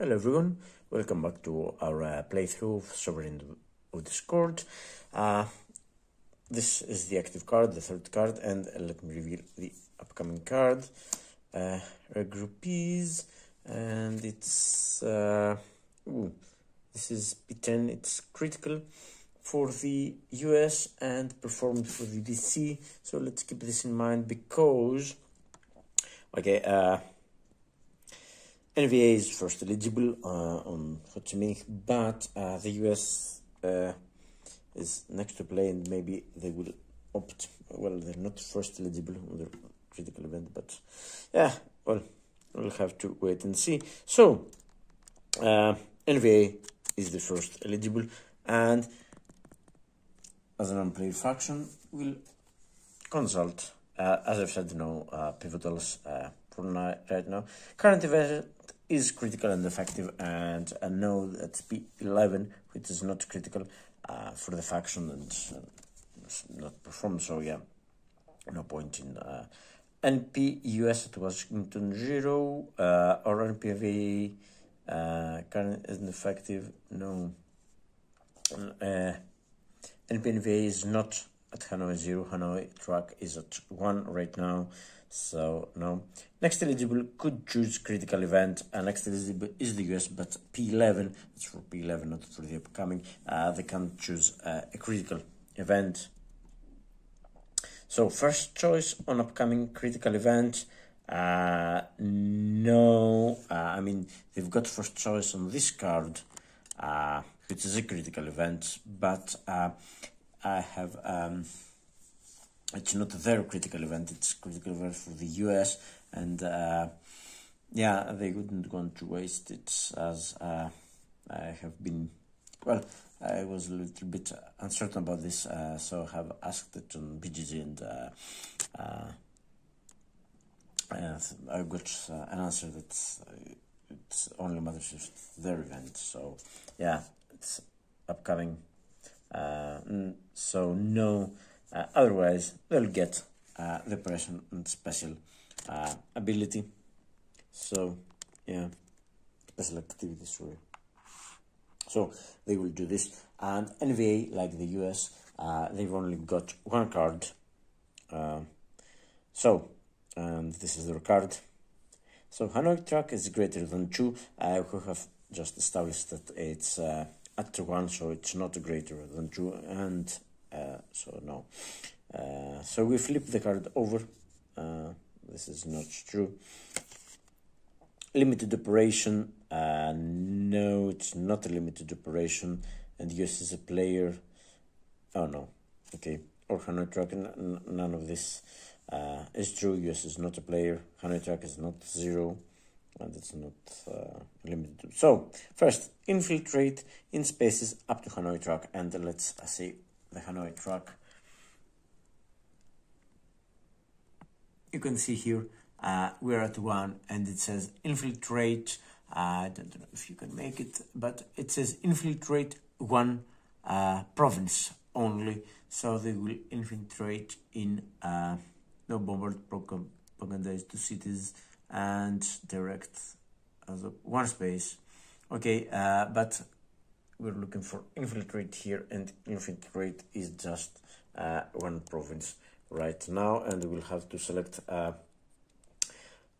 Hello everyone, welcome back to our playthrough of Sovereign of Discord. This is the active card, the third card, and let me reveal the upcoming card. Regroupees, and it's this is P10. It's critical for the US and performed for the DC. So let's keep this in mind because NVA is first eligible on Hotchimich, but the US is next to play, and maybe they will opt. Well, they're not first eligible on the critical event, but yeah, well, we'll have to wait and see. So NVA is the first eligible, and as an unplayed faction, we'll consult. As I've said, no pivotals for right now. Current event is critical and effective, and I know that P11, which is not critical for the faction and not performed. So yeah, no point in NP US at Washington 0 or NPV current isn't effective. No, NPNVA is not at Hanoi 0. Hanoi track is at 1 right now, so no. Next eligible could choose critical event, and next eligible is the US, but P11, it's for P11, not for the upcoming. They can't choose a critical event. So first choice on upcoming critical event, no. I mean, they've got first choice on this card, which is a critical event, but I have it's not their critical event, it's critical event for the US, and yeah, they wouldn't want to waste it, as I have been, well, I was a little bit uncertain about this, so I have asked it on BGG, and I got an answer that it's only matters of their event. So yeah, it's upcoming. So no, otherwise they'll get the pressure and special ability. So yeah, special activity, sorry. So they will do this, and NVA, like the US, they've only got one card. So, and this is their card. So Hanoi track is greater than 2. We have just established that it's at 1, so it's not greater than 2, and so no. So we flip the card over. This is not true. Limited operation, no, it's not a limited operation, and US is a player. Oh no, okay. Or Hanoi track, none of this is true. US is not a player. Hanoi track is not 0. And it's not limited. So first, infiltrate in spaces up to Hanoi track, and let's see the Hanoi track. You can see here we're at 1, and it says infiltrate. I don't know if you can make it, but it says infiltrate 1 province only. So they will infiltrate in no bombard propagandized 2 cities and direct as a 1 space. Okay, but we're looking for infiltrate here, and infiltrate is just 1 province right now, and we'll have to select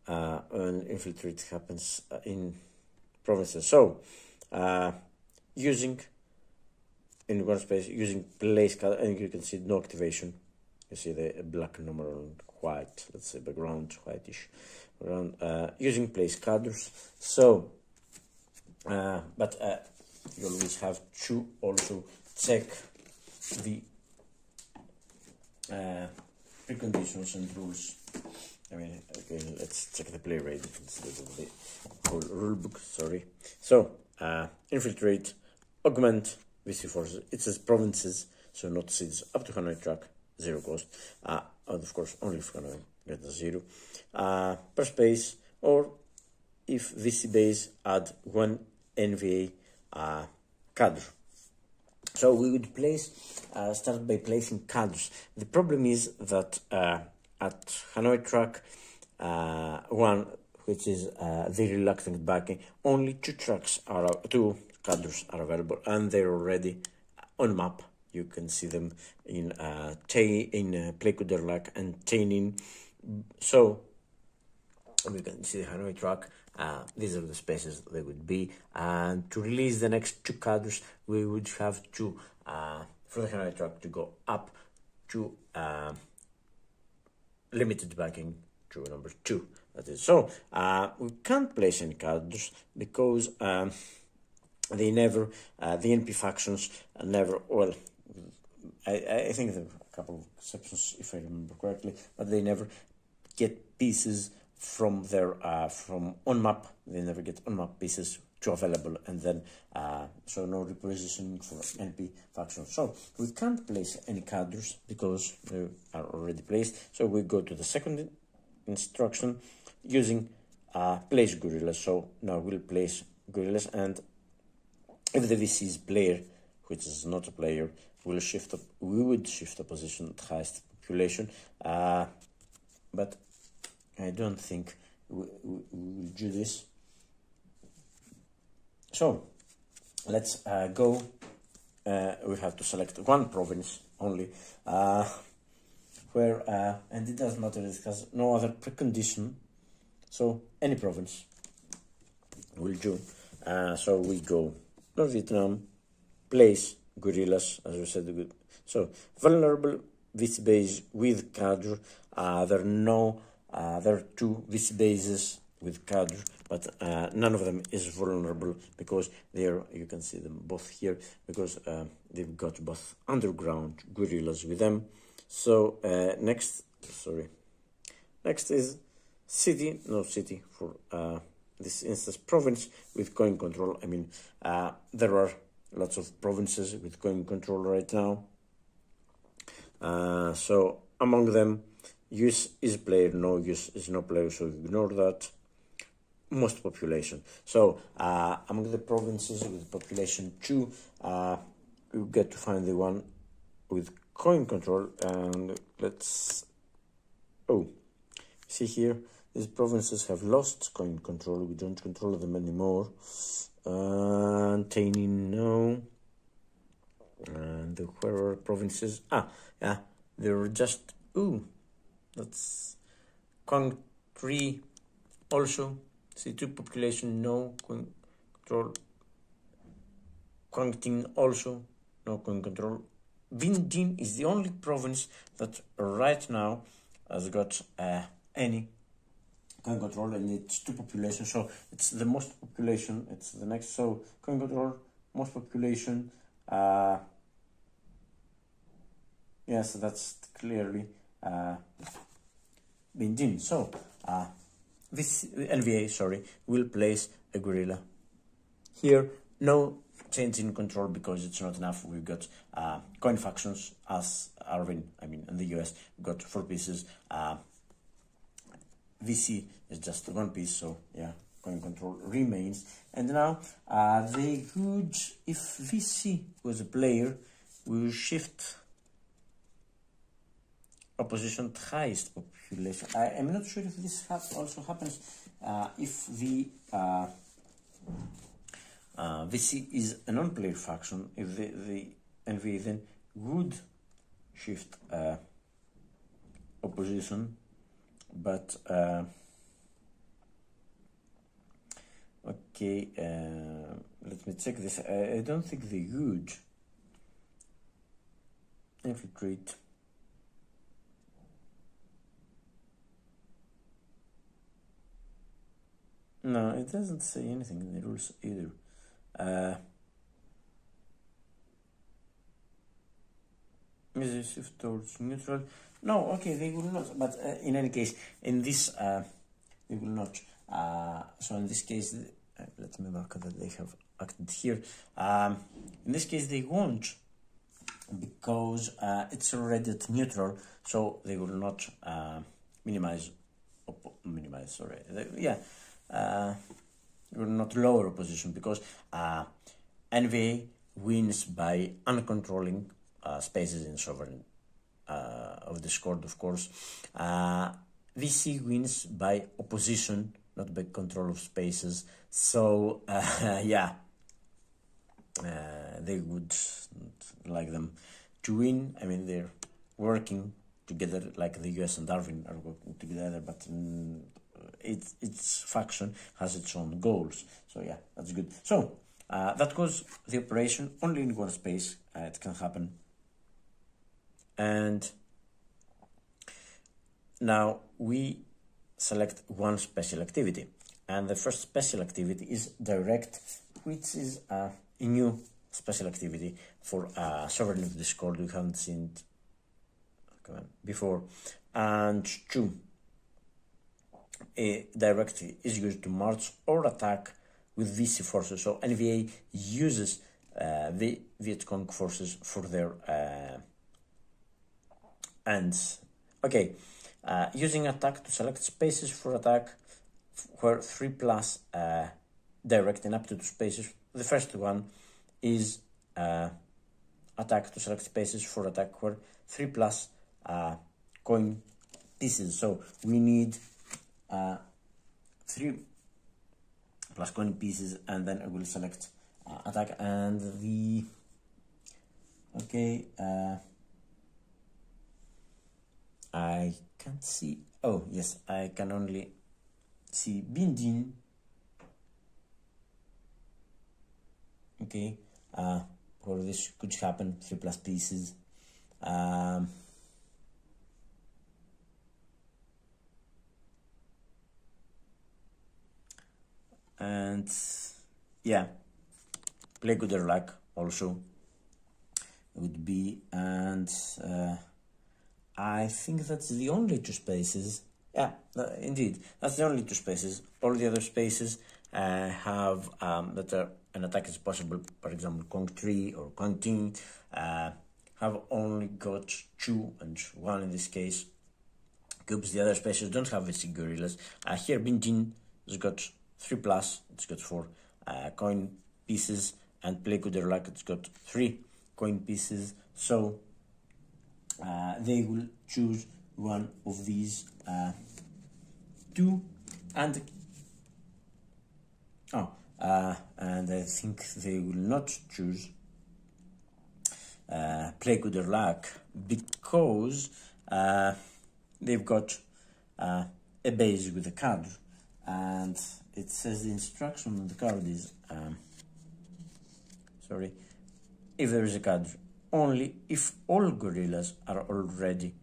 when infiltrate happens in provinces. So using in 1 space, using place card, and you can see no activation. You see the black number on white, let's say background whitish around, using place cadres. So but you always have to also check the preconditions and rules. I mean, okay, let's check the play rate instead of the whole rule book, sorry. So infiltrate, augment VC forces. It says provinces, so not cities, up to Hanoi track, 0 cost, and of course only if Hanoi gets 0 per space, or if VC base add 1 NVA cadre. So we would place start by placing cadres. The problem is that at Hanoi track 1, which is the reluctant backing. Only two cadres are available, and they're already on map. You can see them in Play Kuderlak and Tainin. So we can see the Hanoi track. These are the spaces they would be, and to release the next two cadres, we would have to for the Hanoi track to go up to limited backing to number 2. That is so. We can't place any cadres because they never, the NP factions never. Well, I think there are a couple of exceptions if I remember correctly, but they never get pieces from their from on map. They never get on map pieces to available, and then so no repositioning for NP factions. So we can't place any cadres because they are already placed. So we go to the second instruction using place gorillas. So now we'll place gorillas, and if the VC is player, which is not a player, we'll shift up. We would shift the position at highest population, but I don't think we will do this. So let's go. We have to select one province only, where and it doesn't matter. It has no other precondition. So any province will do. So we go North Vietnam, place gorillas, as we said. So vulnerable VC base with cadre. There are two VC bases with cadre, but none of them is vulnerable because you can see them both here because they've got both underground gorillas with them. So next is city, no city for this instance, province with coin control. I mean, there are lots of provinces with coin control right now. So among them, use is player, no use is no player, so ignore that. Most population. So among the provinces with population 2, you get to find the one with coin control, and let's see here. These provinces have lost coin control. We don't control them anymore. Tainin, no. And where are provinces? Yeah, they're just that's Kong 3 also. C2 population, no coin control. Kwangting also, no coin control. Vinh Dinh is the only province that right now has got any coin control, and it's 2 population, so it's the most population. It's the next. So coin control, most population. Yes, that's clearly Vinh Dinh. So this NVA, will place a gorilla here. No change in control because it's not enough. We've got coin factions as Arvin. I mean, in the US, we've got 4 pieces. VC is just 1 piece, so yeah, coin control remains. And now if VC was a player, we will shift opposition to highest population. I'm not sure if this also happens if the VC is a non-player faction. If the NVA then would shift opposition, but okay, let me check this. I don't think they would. Infiltrate. No, it doesn't say anything in the rules either. Is it shift towards neutral? No, okay, they will not. But in any case, in this, they will not. So in this case, let me mark that they have acted here. In this case, they won't because it's already at neutral, so they will not minimize. Sorry, will not lower opposition because NVA wins by uncontrolling spaces in sovereign of the scored, of course. VC wins by opposition not by control of spaces. So yeah, they would like them to win. I mean, they're working together, like the US and Darwin are working together, but its faction has its own goals. So yeah, that's good. So that was the operation only in one space. It can happen. And now we select one special activity, and the first special activity is direct, which is a new special activity for sovereign of Discord. We haven't seen it before. And two, a direct is used to march or attack with VC forces. So NVA uses the Viet Cong forces for their ends. Okay, using attack to select spaces for attack where 3+ direct in up to 2 spaces. The first one is attack to select spaces for attack where 3+ coin pieces. So we need 3+ coin pieces, and then I will select attack. And the I can't see. Oh yes, I can only see Bindin. Okay, or this could happen. 3+ pieces. And yeah, play good or luck also would be, and I think that's the only 2 spaces. Yeah, indeed, that's the only 2 spaces. All the other spaces have that an attack is possible. For example, Kong 3 or Kong Ting have only got 2 and 1 in this case. Cubes, the other spaces don't have VC gorillas. Here, Bintin has got 3+, it's got 4 coin pieces, and play good or luck, it's got 3 coin pieces. So they will choose one of these 2, and and I think they will not choose play good or luck, because they've got a base with a card, and it says the instruction on the card is if there is a card, only if all gorillas are already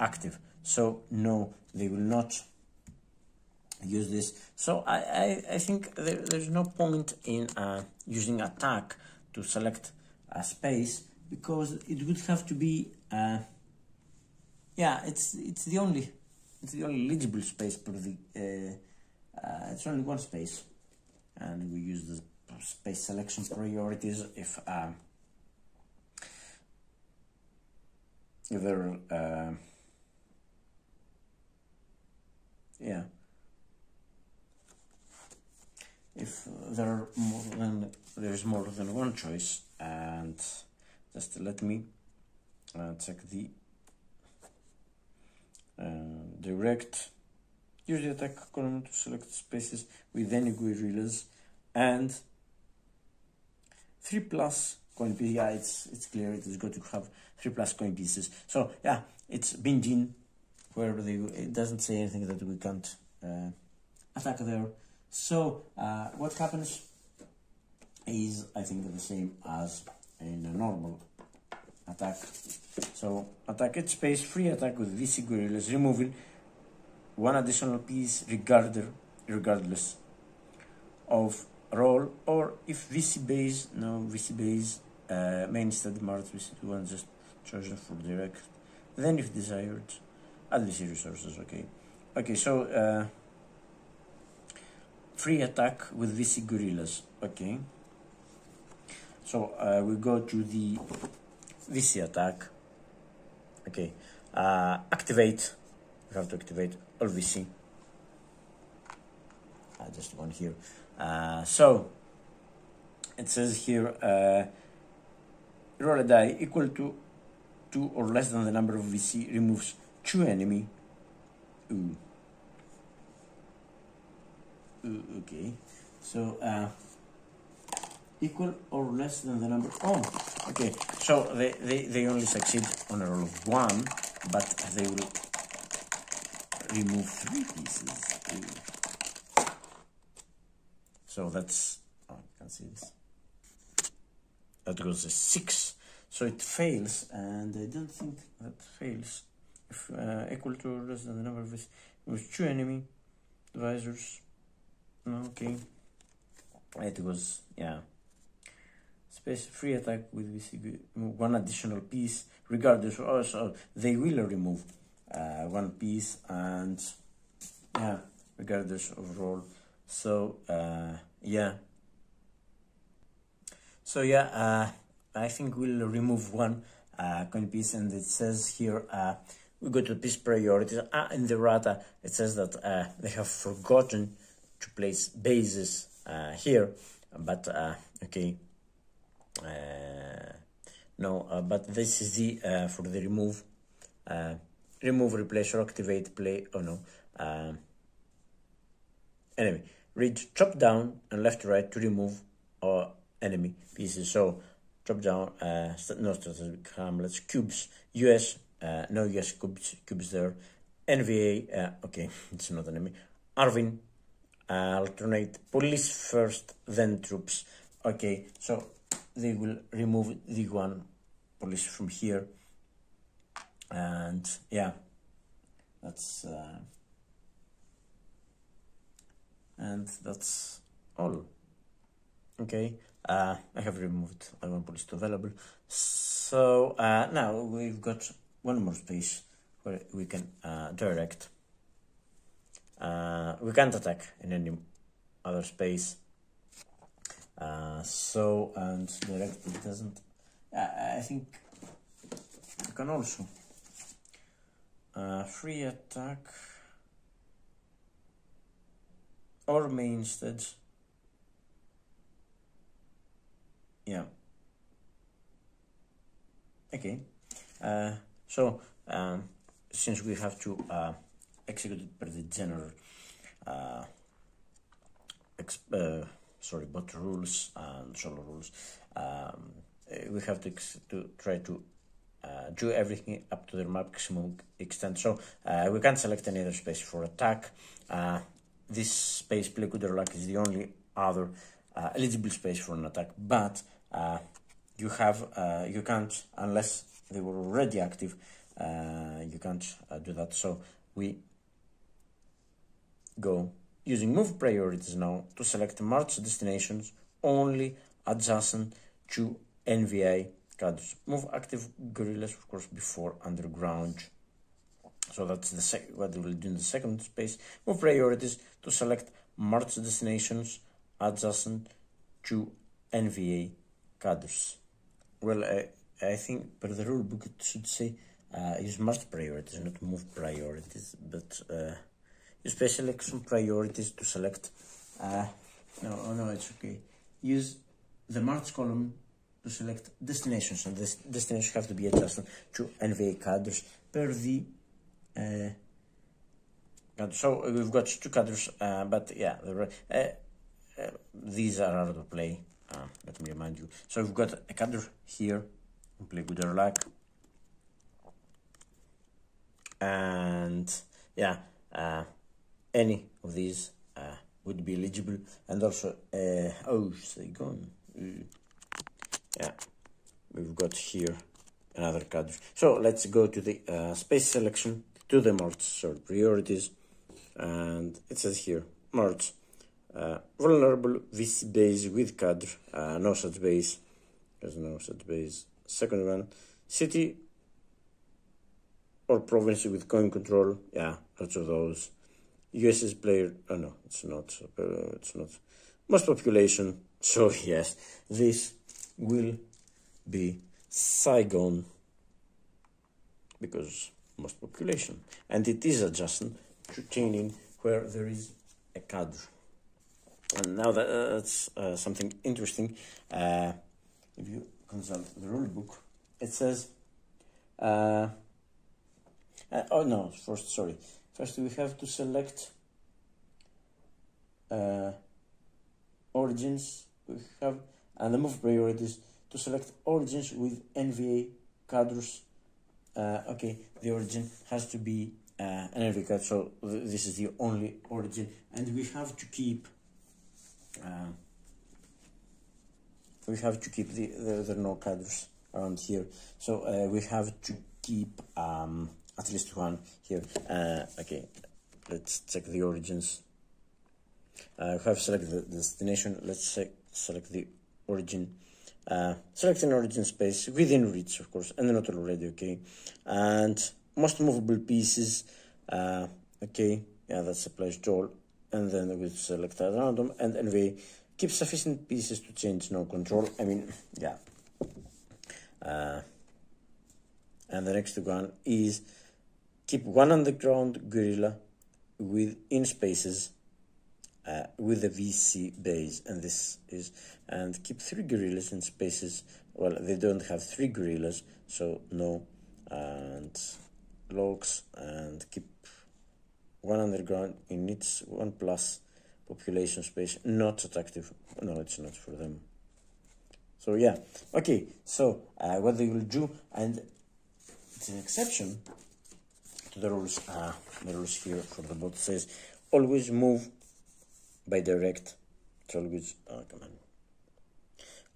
active. So no, they will not use this. So I think there's no point in using attack to select a space, because it would have to be yeah, it's the only eligible space for the it's only one space, and we use the space selection priorities if there yeah, if there is more than one choice. And just let me check the direct. Use the attack column to select spaces with any gorillas, and 3+ coin pieces. Yeah, it's clear. It is good to have 3+ coin pieces. So yeah, it's Bindin, where it doesn't say anything that we can't attack there. So what happens is, I think, the same as in a normal attack. So attack its space, free attack with VC gorillas, removing 1 additional piece regardless of roll, or if VC base main instead marked VC2 just chosen for direct, then if desired add VC resources. Okay, so free attack with VC gorillas. Okay, so we go to the VC attack. Okay, activate. We have to activate all VC. Just one here. So it says here, roll a die equal to 2 or less than the number of VC removes 2 enemy. Ooh. Okay, so equal or less than the number. Oh, okay, so they only succeed on a roll of 1, but they will remove 3 pieces. So that's, oh, you can see this, that goes a 6, so it fails, and I don't think that fails if equal to or less than the number of this. It was 2 enemy advisors. Okay, it was, yeah, space free attack with this 1 additional piece, regardless. Also they will remove 1 piece, and yeah, regardless of roll. So yeah, so yeah, I think we'll remove 1 coin piece, and it says here we go to piece priorities. In the rata it says that they have forgotten to place bases here, but okay, no, but this is the for the remove, replace, or activate, play. Oh no, enemy. Read chop down and left to right to remove enemy pieces. So drop down, no strategic hamlets, cubes, US, no US cubes there. NVA, okay, it's not enemy. Arvin, alternate police first, then troops. Okay, so they will remove the 1 police from here, and yeah, that's all. Okay, I have removed 1 police to available, so now we've got 1 more space where we can direct. We can't attack in any other space, so, and direct it doesn't. I think you can also free attack or main instead. Yeah. Okay. So since we have to execute it per the general bot rules and solo rules, we have to try to do everything up to the maximum extent. So we can't select any other space for attack. This space, play good or luck, is the only other eligible space for an attack, but you can't, unless they were already active, you can't do that. So we go using move priorities now to select march destinations only adjacent to NVA cards. Move active guerrillas, of course, before underground. So that's what we will do in the second space. Move priorities to select march destinations adjacent to NVA cadres. Well, I think per the rule book it should say use march priorities, not move priorities, but use space selection priorities to select. No, it's okay. Use the march column to select destinations, and this destinations have to be adjacent to NVA cadres per the. So we've got 2 cadres, but yeah, these are out of play. Let me remind you. So we've got a cadre here, play good or luck, and yeah, any of these would be eligible, and also oh, say gone. Yeah, we've got here another cadre. So let's go to the space selection, to the march priorities, and it says here march vulnerable VC base with cadre, no such base. There's no such base. Second one, city or province with coin control. Yeah, lots of those. US's player. Oh no, it's not. It's not. Most population. So yes, this will be Saigon because most population, and it is adjacent to Tianjin where there is a cadre. And now that's something interesting. If you consult the rule book, it says, oh no, first we have to select origins we have, and the move priorities to select origins with NVA cadres. Okay, the origin has to be an NVA card, so this is the only origin, and we have to keep there are no cadres around here, so we have to keep at least one here. Okay, let's check the origins. We have selected the destination. Let's select the origin. Select an origin space within reach, of course, and not already. Okay, and most movable pieces. Okay, yeah, that applies to all. And then we select at random, and NVA keep sufficient pieces to change, no control. I mean, yeah. And the next one is keep one underground gorilla within spaces with the VC base, and this is, and keep 3 gorillas in spaces. Well, they don't have 3 gorillas, so no, and logs, and keep 1 underground in its 1+ population space, not attractive. No, it's not for them. So yeah, okay, so what they will do, and it's an exception to the rules here for the bot, says always move by direct. It's always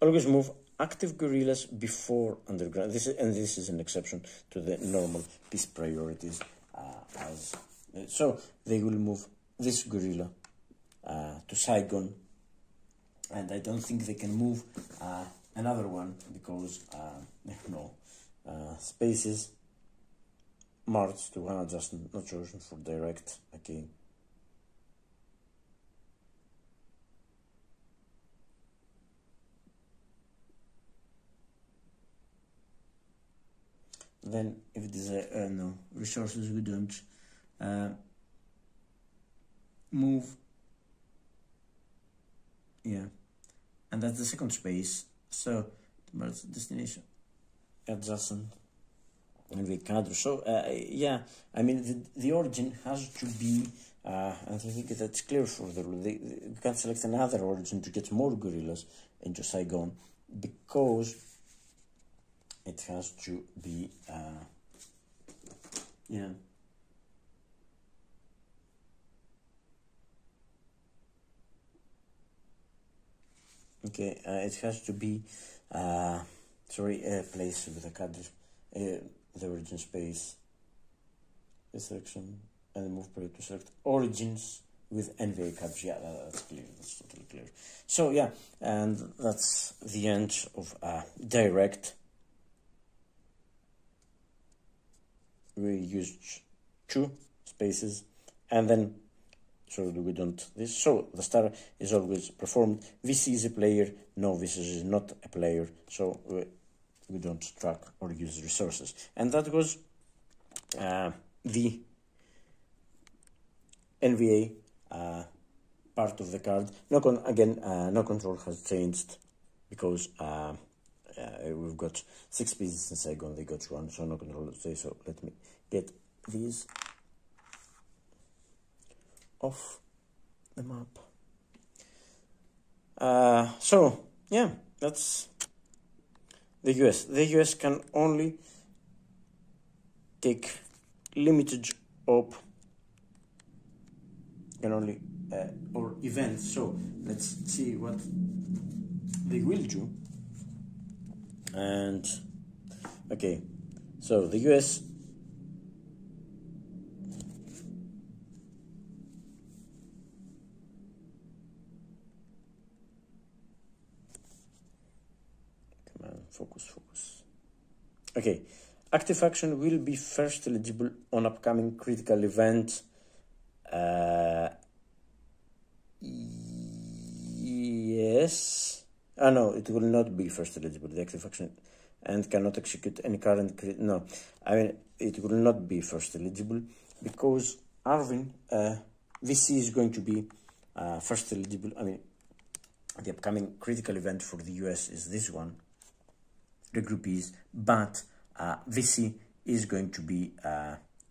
always move active gorillas before underground. This is an exception to the normal piece priorities. So they will move this gorilla to Saigon, and I don't think they can move another one because no spaces marked to one adjustment, not chosen for direct. Okay. Then if it is no resources, we don't move. Yeah, and that's the second space. So destination adjacent NVA cadre. So yeah, I mean the origin has to be and I think that's clear for the rule. We can select another origin to get more gorillas into Saigon because it has to be yeah. Okay, it has to be sorry, place with the cadre, the origin space, the selection, and the move period to select origins with NVA cadres. Yeah, that's clear. That's totally clear. So yeah, and that's the end of direct. We used 2 spaces, and then so we don't this. So the star is always performed. VC is a player. No, this is not a player. So we don't track or use resources. And that was the NVA part of the card. No control has changed because we've got 6 pieces in Saigon. They got 1, so no control. So let me get these off the map. So yeah, that's the US. The US can only take limited op, can only or events. So let's see what they will do. And okay, so the US focus. Okay, active action will be first eligible on upcoming critical event. Yes. No, it will not be first eligible. The active action and cannot execute any current. No, I mean it will not be first eligible because Arvin VC is going to be first eligible. I mean the upcoming critical event for the US is this one. The group is, but VC is going to be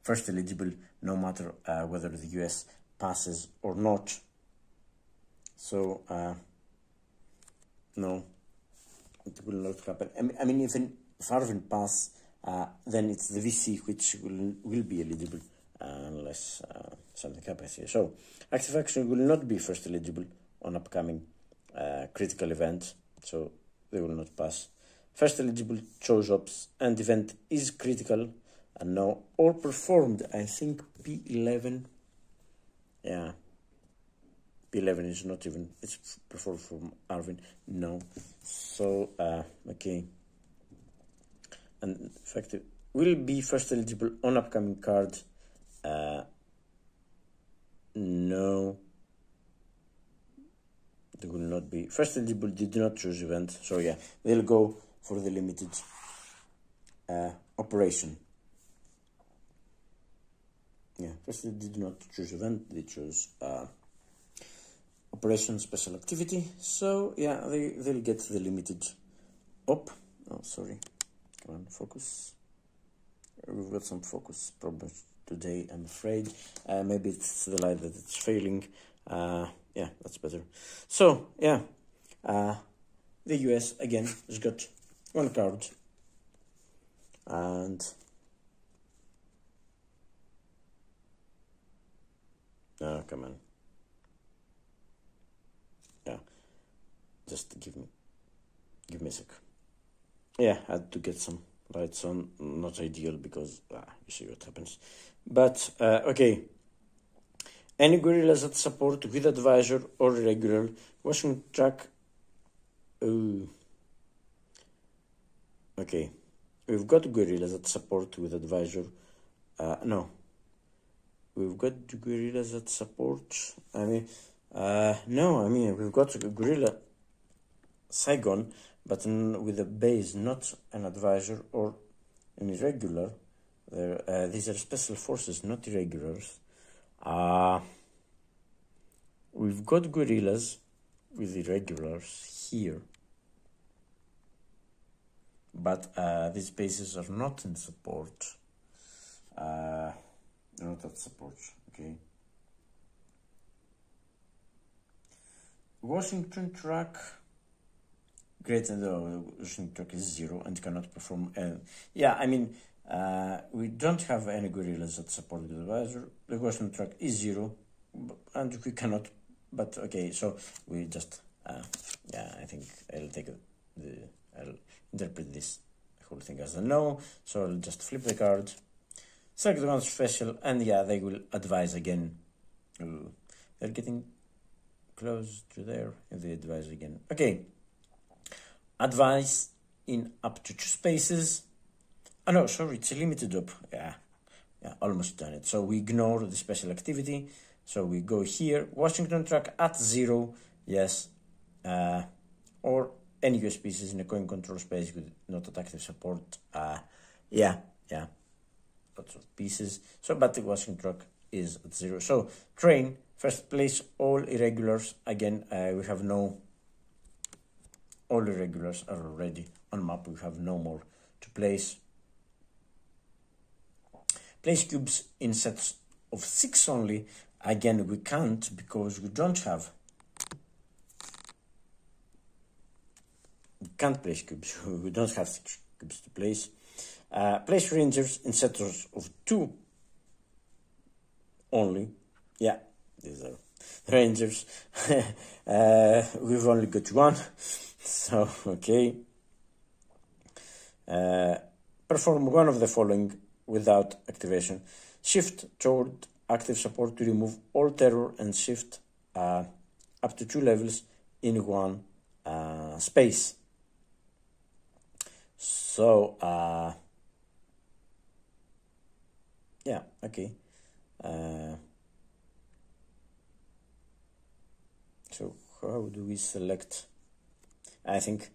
first eligible no matter whether the US passes or not. So no, it will not happen. I mean, if Arvin pass, then it's the VC which will be eligible unless something happens here. So active action will not be first eligible on upcoming critical events, so they will not pass. First eligible choose ops and event is critical and no, or performed. I think P11, yeah, P11 is not even, it's performed from Arvin, no. So okay, and effective will be first eligible on upcoming card. No, they will not be first eligible. Did not choose event, so yeah, they'll go for the limited operation. Yeah, first they did not choose event, they chose operation special activity. So yeah, they'll get the limited op. Oh, sorry, come on, focus. We've got some focus problems today, I'm afraid. Maybe it's the light that it's failing. Yeah, that's better. So yeah, the US again has got one card, and come on, yeah, just give me a sec. Yeah, I had to get some lights on. Not ideal because you see what happens, but okay. Any gorillas that support with advisor or regular washing track. Okay, we've got gorillas that support with advisor. No, we've got gorillas that support. I mean, no, I mean we've got a gorilla Saigon, but with a base, not an advisor or an irregular. These are special forces, not irregulars. We've got gorillas with irregulars here, but these bases are not in support. Not at support, okay. Washington track, great, and the Washington track is 0 and cannot perform. Yeah, I mean, we don't have any gorillas that support the advisor. The Washington track is 0, and we cannot. But okay, so we just yeah, I think I'll interpret this whole thing as a no. So I'll just flip the card, select one special, and yeah, they will advise again. Ooh, they're getting close to there if they advise again. Okay, advise in up to 2 spaces. Oh no, sorry, it's a limited up. Yeah, almost done it. So we ignore the special activity. So we go here, Washington track at 0, yes, or any US pieces in a coin control space with not active support. Yeah, lots of pieces. So, but the Washington track is at 0. So train, first place, all irregulars. Again, we have no, all irregulars are already on map. We have no more to place. Place cubes in sets of 6 only. Again, we can't because we don't have. We can't place cubes. We don't have 6 cubes to place. Place rangers in sets of 2 only. Yeah, these are rangers. We've only got 1. So, okay. Perform one of the following without activation. Shift toward active support to remove all terror and shift up to 2 levels in 1 space. So, yeah, okay. So how do we select? I think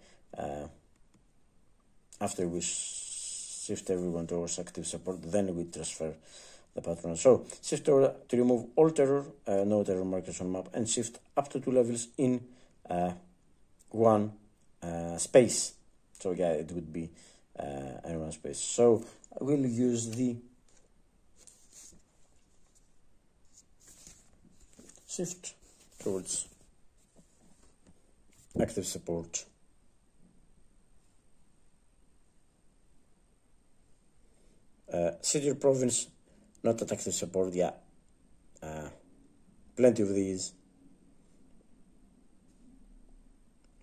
after we shift everyone towards active support, then we transfer the pattern. So shift to remove all terror, no terror markers on map, and shift up to 2 levels in 1 space. So yeah, it would be in 1 space. So we'll use the shift towards active support. City or province, not at active support, yeah. Plenty of these.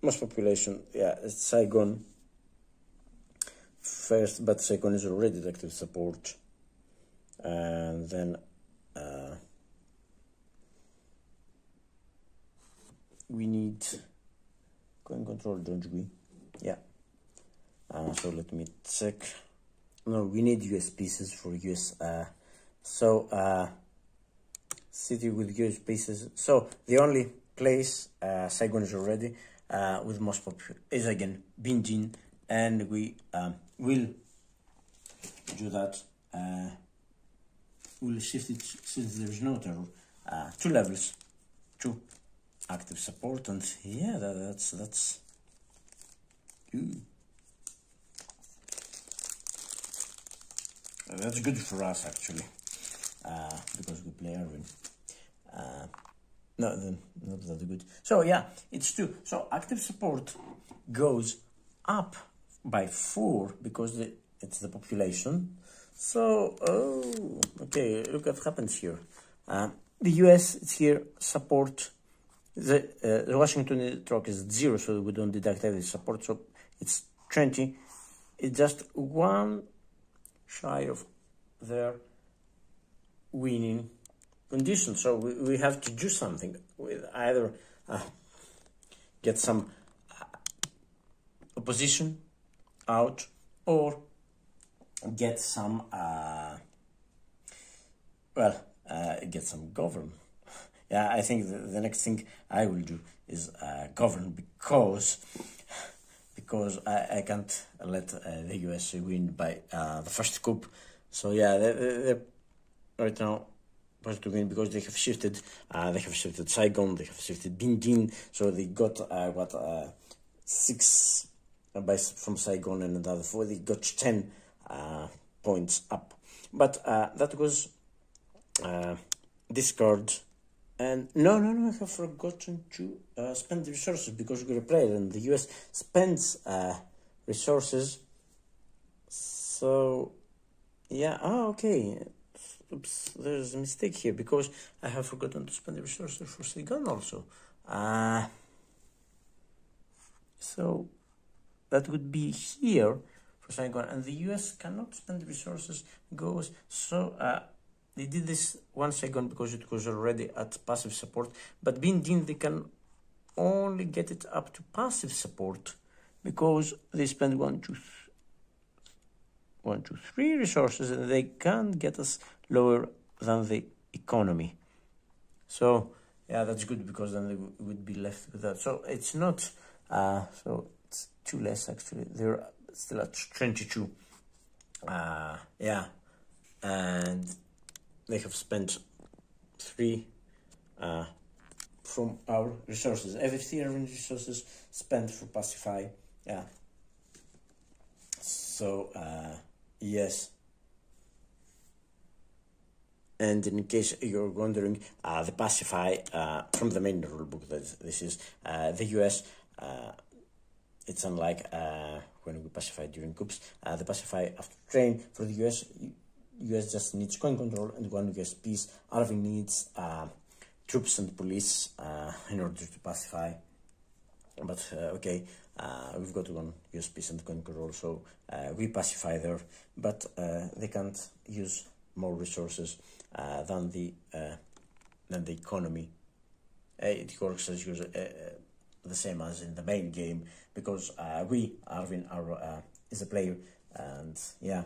Most population, yeah, it's Saigon first, but Saigon is already at active support. And then we need coin control, don't we? Yeah. So let me check. No, we need US pieces for US. City with US pieces. So the only place Saigon is already with most popular is again Binjin, and we will do that. We'll shift it since there is no terror. 2 levels, 2 active support, and yeah, that's. Ooh. That's good for us actually, because we play Erwin. No, then not that good. So yeah, it's 2. So active support goes up by 4 because it's the population. So okay, look what happens here. The US is here, support. The Washington truck is 0, so we don't deduct any support. So it's 20. It's just 1 shy of their winning condition. So we have to do something with either get some opposition out or get some get some govern. Yeah, I think the next thing I will do is govern, because I can't let the US win by the first coup. So yeah, they're right now supposed to win because they have shifted. They have shifted Saigon. They have shifted Binjin. So they got 6 from Saigon, and another 4. They got 10 points up. But that was discard. And no, I have forgotten to spend the resources because we're a player and the US spends resources. So, yeah, okay. Oops, there's a mistake here because I have forgotten to spend the resources for Saigon also. So, that would be here for Saigon, and the US cannot spend the resources, goes, so they did this 1 second because it was already at passive support, but Binjin, they can only get it up to passive support because they spend 1, 2, 3 resources, and they can't get us lower than the economy. So yeah, that's good because then they would be left with that. So it's not, so it's 2 less actually. They're still at 22. Yeah, and they have spent 3 from our resources. Every 3 resources spent for pacify. Yeah. So yes. And in case you're wondering, the pacify from the main rulebook that this is the US. It's unlike when we pacify during coups. The pacify after train for the US just needs coin control and 1 US piece. Arvin needs troops and police in order to pacify. But okay, we've got 1 US piece and coin control, so we pacify there. But they can't use more resources than the economy. It works as usual, the same as in the main game, because Arvin is a player, and yeah.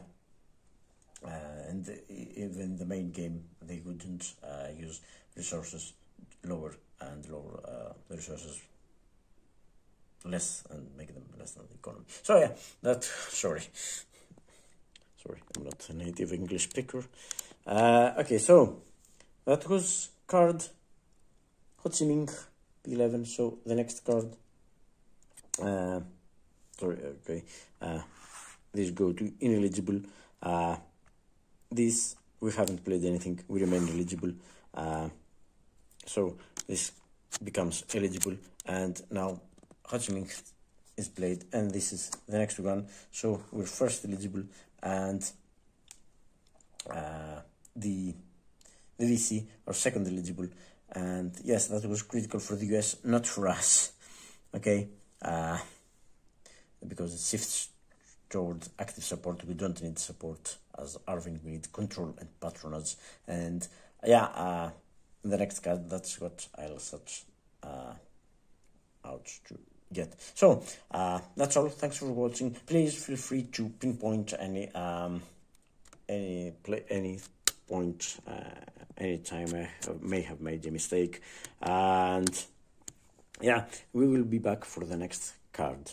And even the main game, they wouldn't use resources lower and lower the resources less and make them less than the economy. So yeah, sorry, I'm not a native English speaker. Okay, so that was card Ho Chi Minh P11. So the next card, these go to ineligible. This, we haven't played anything, we remain eligible. So this becomes eligible, and now Ho Chi Minh is played, and this is the next one. So we're first eligible, and the VC are second eligible. And yes, that was critical for the US, not for us. Okay, because it shifts toward active support. We don't need support as Arvin. We need control and patronage. And yeah, the next card, that's what I'll search out to get. So that's all. Thanks for watching. Please feel free to pinpoint any point anytime I may have made a mistake. And yeah, we will be back for the next card.